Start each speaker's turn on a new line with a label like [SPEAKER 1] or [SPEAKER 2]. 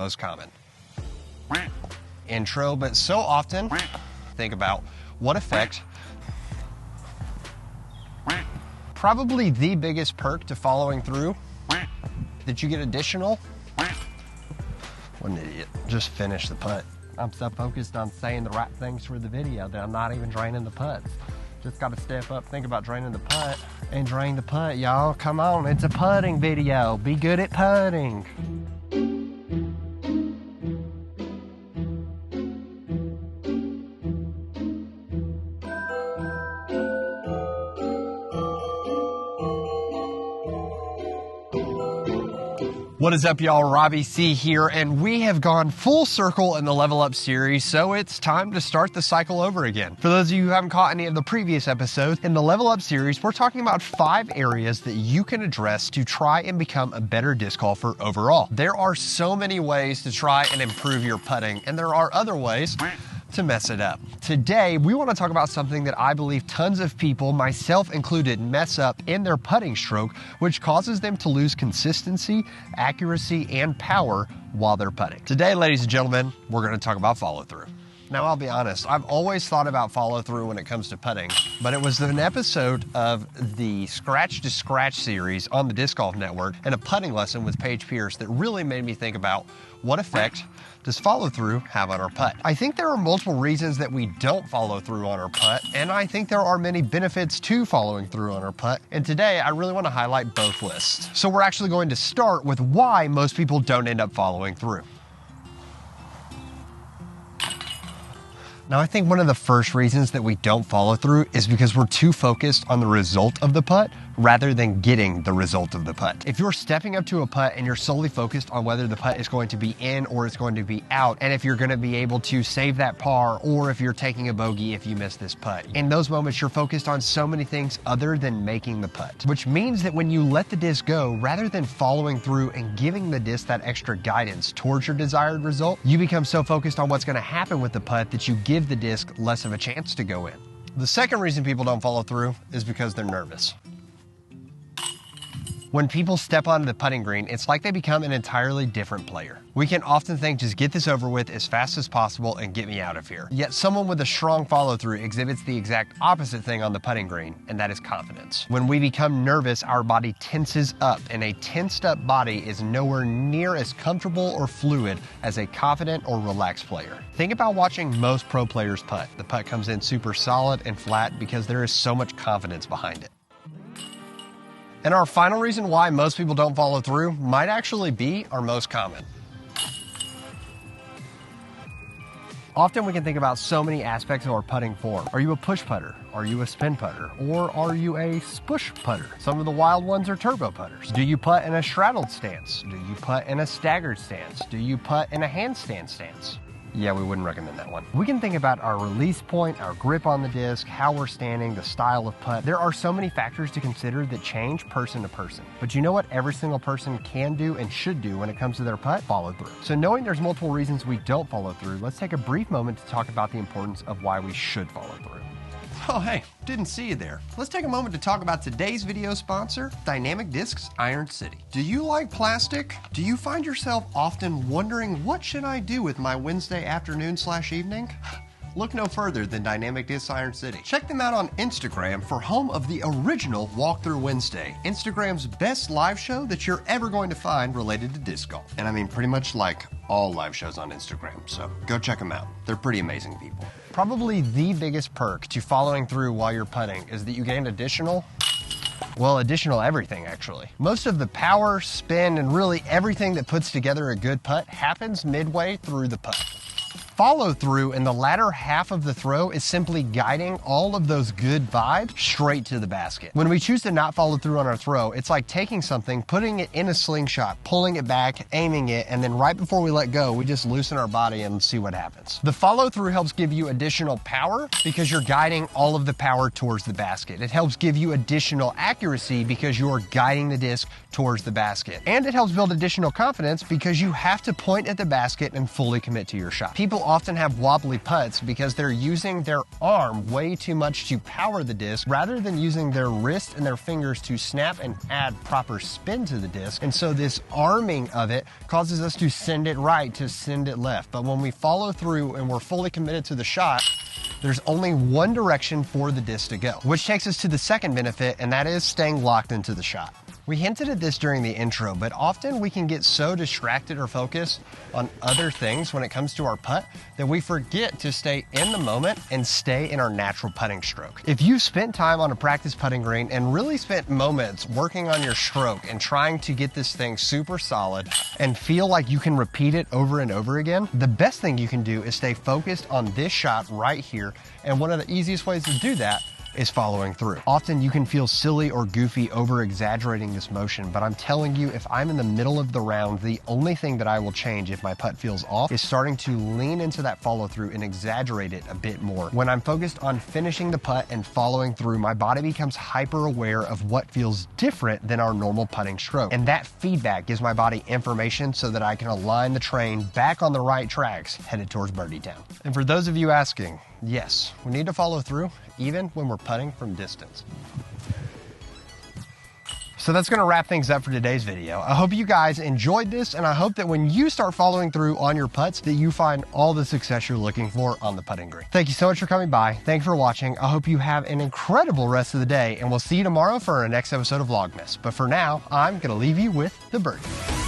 [SPEAKER 1] most common. Intro, but so often, think about what effect. Probably the biggest perk to following through that you get additional. What an idiot. Just finish the putt. I'm so focused on saying the right things for the video that I'm not even draining the putts. Just got to step up, think about draining the putt, and drain the putt, y'all. Come on, it's a putting video. Be good at putting. What is up, y'all? Robbie C here, and we have gone full circle in the Level Up series, so it's time to start the cycle over again. For those of you who haven't caught any of the previous episodes, in the Level Up series, we're talking about 5 areas that you can address to try and become a better disc golfer overall. There are so many ways to try and improve your putting, and there are other ways to mess it up. Today, we want to talk about something that I believe tons of people, myself included, mess up in their putting stroke, which causes them to lose consistency, accuracy, and power while they're putting. Today, ladies and gentlemen, we're going to talk about follow through. Now, I'll be honest, I've always thought about follow through when it comes to putting, but it was an episode of the Scratch to Scratch series on the Disc Golf Network and a putting lesson with Paige Pierce that really made me think about what effect does follow through have on our putt. I think there are multiple reasons that we don't follow through on our putt, and I think there are many benefits to following through on our putt. And today, I really want to highlight both lists. So we're actually going to start with why most people don't end up following through. Now, I think one of the first reasons that we don't follow through is because we're too focused on the result of the putt rather than getting the result of the putt. If you're stepping up to a putt and you're solely focused on whether the putt is going to be in or it's going to be out, and if you're going to be able to save that par, or if you're taking a bogey if you miss this putt, in those moments, you're focused on so many things other than making the putt, which means that when you let the disc go, rather than following through and giving the disc that extra guidance towards your desired result, you become so focused on what's going to happen with the putt that you give the disc less of a chance to go in. The second reason people don't follow through is because they're nervous. When people step onto the putting green, it's like they become an entirely different player. We can often think, just get this over with as fast as possible and get me out of here. Yet someone with a strong follow through exhibits the exact opposite thing on the putting green, and that is confidence. When we become nervous, our body tenses up, and a tensed up body is nowhere near as comfortable or fluid as a confident or relaxed player. Think about watching most pro players putt. The putt comes in super solid and flat because there is so much confidence behind it. And our final reason why most people don't follow through might actually be our most common. Often we can think about so many aspects of our putting form. Are you a push putter? Are you a spin putter? Or are you a spush putter? Some of the wild ones are turbo putters. Do you putt in a straddled stance? Do you putt in a staggered stance? Do you putt in a handstand stance? Yeah, we wouldn't recommend that one. We can think about our release point, our grip on the disc, how we're standing, the style of putt. There are so many factors to consider that change person to person. But you know what every single person can do and should do when it comes to their putt? Follow through. So knowing there's multiple reasons we don't follow through, let's take a brief moment to talk about the importance of why we should follow through. Oh, hey, didn't see you there. Let's take a moment to talk about today's video sponsor, Dynamic Discs Iron City. Do you like plastic? Do you find yourself often wondering, what should I do with my Wednesday afternoon/evening? Look no further than Dynamic Discs Iron City. Check them out on Instagram for home of the original Walkthrough Wednesday, Instagram's best live show that you're ever going to find related to disc golf. And I mean pretty much like all live shows on Instagram, so go check them out. They're pretty amazing people. Probably the biggest perk to following through while you're putting is that you gain additional everything actually. Most of the power, spin, and really everything that puts together a good putt happens midway through the putt. Follow through in the latter half of the throw is simply guiding all of those good vibes straight to the basket. When we choose to not follow through on our throw, it's like taking something, putting it in a slingshot, pulling it back, aiming it, and then right before we let go, we just loosen our body and see what happens. The follow through helps give you additional power because you're guiding all of the power towards the basket. It helps give you additional accuracy because you're guiding the disc towards the basket. And it helps build additional confidence because you have to point at the basket and fully commit to your shot. People often have wobbly putts because they're using their arm way too much to power the disc rather than using their wrist and their fingers to snap and add proper spin to the disc. And so this arming of it causes us to send it right, to send it left. But when we follow through and we're fully committed to the shot, there's only one direction for the disc to go, which takes us to the second benefit, and that is staying locked into the shot. We hinted at this during the intro, but often we can get so distracted or focused on other things when it comes to our putt that we forget to stay in the moment and stay in our natural putting stroke. If you've spent time on a practice putting green and really spent moments working on your stroke and trying to get this thing super solid and feel like you can repeat it over and over again, the best thing you can do is stay focused on this shot right here. And one of the easiest ways to do that is following through. Often you can feel silly or goofy over exaggerating this motion, but I'm telling you, if I'm in the middle of the round, the only thing that I will change if my putt feels off is starting to lean into that follow through and exaggerate it a bit more. When I'm focused on finishing the putt and following through, my body becomes hyper aware of what feels different than our normal putting stroke. And that feedback gives my body information so that I can align the train back on the right tracks headed towards Birdie Town. And for those of you asking, yes, we need to follow through even when we're putting from distance. So that's gonna wrap things up for today's video. I hope you guys enjoyed this, and I hope that when you start following through on your putts that you find all the success you're looking for on the putting green. Thank you so much for coming by. Thanks for watching. I hope you have an incredible rest of the day, and we'll see you tomorrow for our next episode of Vlogmas. But for now, I'm gonna leave you with the birdie.